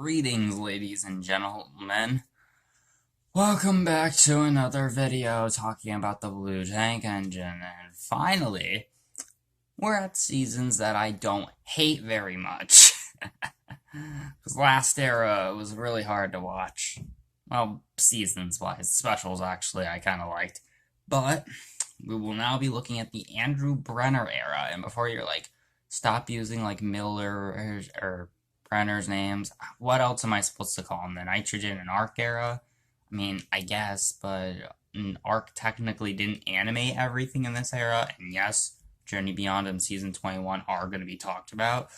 Greetings, ladies and gentlemen. Welcome back to another video talking about the Blue Tank Engine. And finally, we're at seasons that I don't hate very much. Because last era was really hard to watch. Well, seasons-wise. Specials, actually, I kind of liked. But we will now be looking at the Andrew Brenner era. And before you're like, stop using like Miller or Brenner's names. What else am I supposed to call them? The Nitrogen and Arc era? I mean, I guess, but Arc technically didn't animate everything in this era, and yes, Journey Beyond and Season 21 are going to be talked about.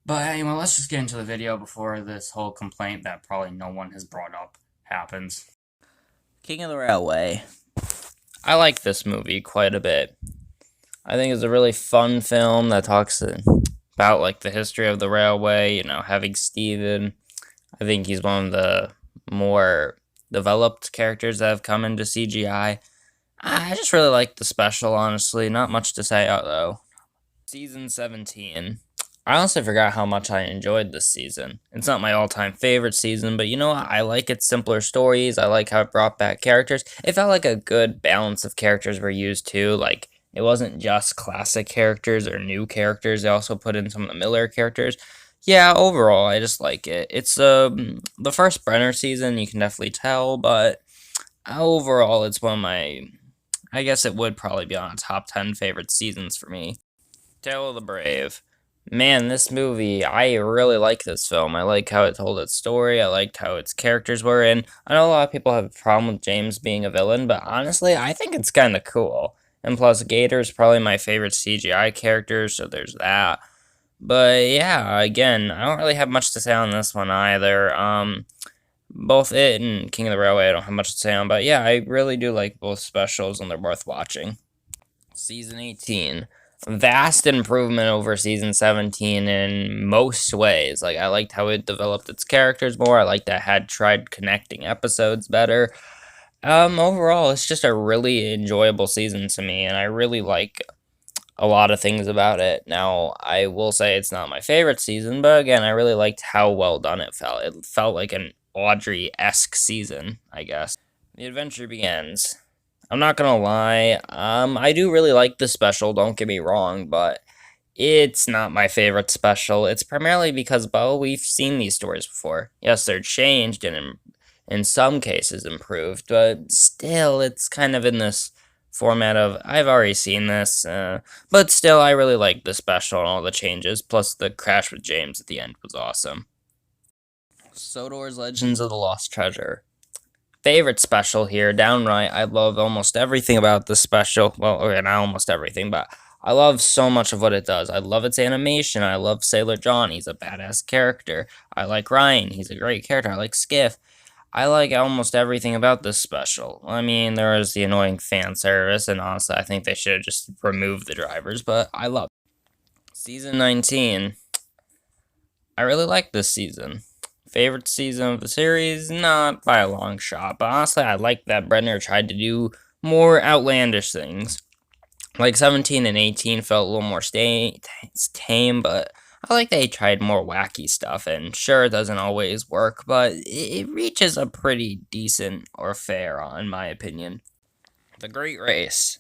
But anyway, let's just get into the video before this whole complaint that probably no one has brought up happens. King of the Railway. I like this movie quite a bit. I think it's a really fun film that talks about like the history of the railway, having Steven. I think he's one of the more developed characters that have come into CGI. I just really like the special, honestly. Not much to say out though. Season 17. I honestly forgot how much I enjoyed this season. It's not my all-time favorite season, but you know what? I like its simpler stories. I like how it brought back characters. It felt like a good balance of characters were used too. Like, it wasn't just classic characters or new characters. They also put in some of the Miller characters. Yeah, overall, I just like it. It's the first Brenner season, you can definitely tell, but overall, it's one of my... I guess it would probably be on a top 10 favorite seasons for me. Tale of the Brave. Man, this movie, I really like this film. I like how it told its story. I liked how its characters were in. I know a lot of people have a problem with James being a villain, but honestly, I think it's kind of cool. And plus, Gator's probably my favorite CGI character, so there's that. But yeah, again, I don't really have much to say on this one either. Both it and King of the Railway I don't have much to say on, but yeah, I really do like both specials and they're worth watching. Season 18. Vast improvement over Season 17 in most ways. Like, I liked how it developed its characters more. I liked that it had tried connecting episodes better. Overall, it's just a really enjoyable season to me, and I really like a lot of things about it. Now, I will say it's not my favorite season, but again, I really liked how well done it felt. It felt like an Audrey-esque season, I guess. The adventure begins. I'm not gonna lie, I do really like this special, don't get me wrong, but it's not my favorite special. It's primarily because, well, we've seen these stories before. Yes, they're changed and in some cases improved, but still, it's kind of in this format of, I've already seen this, but still, I really like the special and all the changes, plus the crash with James at the end was awesome. SODOR's Legends of the Lost Treasure. Favorite special here, downright, I love almost everything about this special. Well, okay, not almost everything, but I love so much of what it does. I love its animation. I love Sailor John. He's a badass character. I like Ryan. He's a great character. I like Skiff. I like almost everything about this special. I mean, there is the annoying fan service, and honestly, I think they should have just removed the drivers, but I love it. Season 19. I really like this season. Favorite season of the series? Not by a long shot, but honestly, I like that Brenner tried to do more outlandish things. Like 17 and 18 felt a little more tame, but I like that he tried more wacky stuff, and sure, it doesn't always work, but it reaches a pretty decent or fair, in my opinion. The Great Race.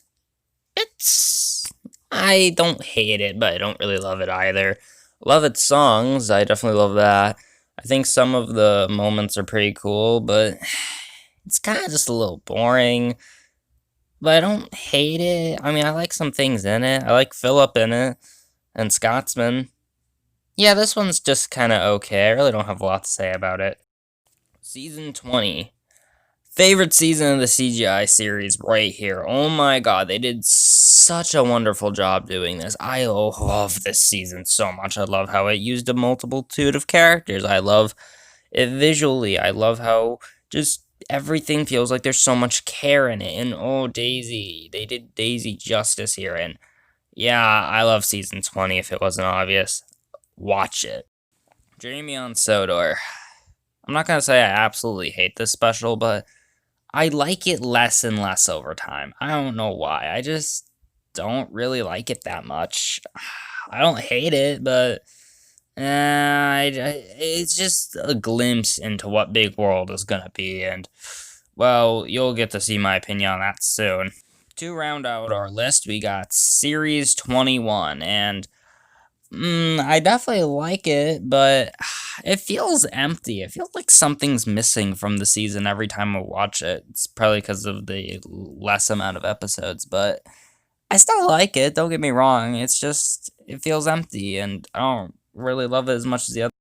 I don't hate it, but I don't really love it either. Love its songs, I definitely love that. I think some of the moments are pretty cool, but it's kind of just a little boring. But I don't hate it. I mean, I like some things in it. I like Philip in it, and Scotsman. Yeah, this one's just kind of okay. I really don't have a lot to say about it. Season 20. Favorite season of the CGI series right here. Oh my god, they did such a wonderful job doing this. I love this season so much. I love how it used a multitude of characters. I love it visually. I love how just everything feels like there's so much care in it. And oh, Daisy. They did Daisy justice here. And yeah, I love Season 20 if it wasn't obvious. Watch it. Jamie on Sodor. I'm not going to say I absolutely hate this special, but I like it less and less over time. I don't know why. I just don't really like it that much. I don't hate it, but It's just a glimpse into what Big World is gonna be, and, well, you'll get to see my opinion on that soon. To round out our list, we got Series 21, and I definitely like it, but it feels empty. It feels like something's missing from the season every time I watch it. It's probably because of the less amount of episodes, but I still like it, don't get me wrong. It's just, it feels empty, and I don't really love it as much as the other.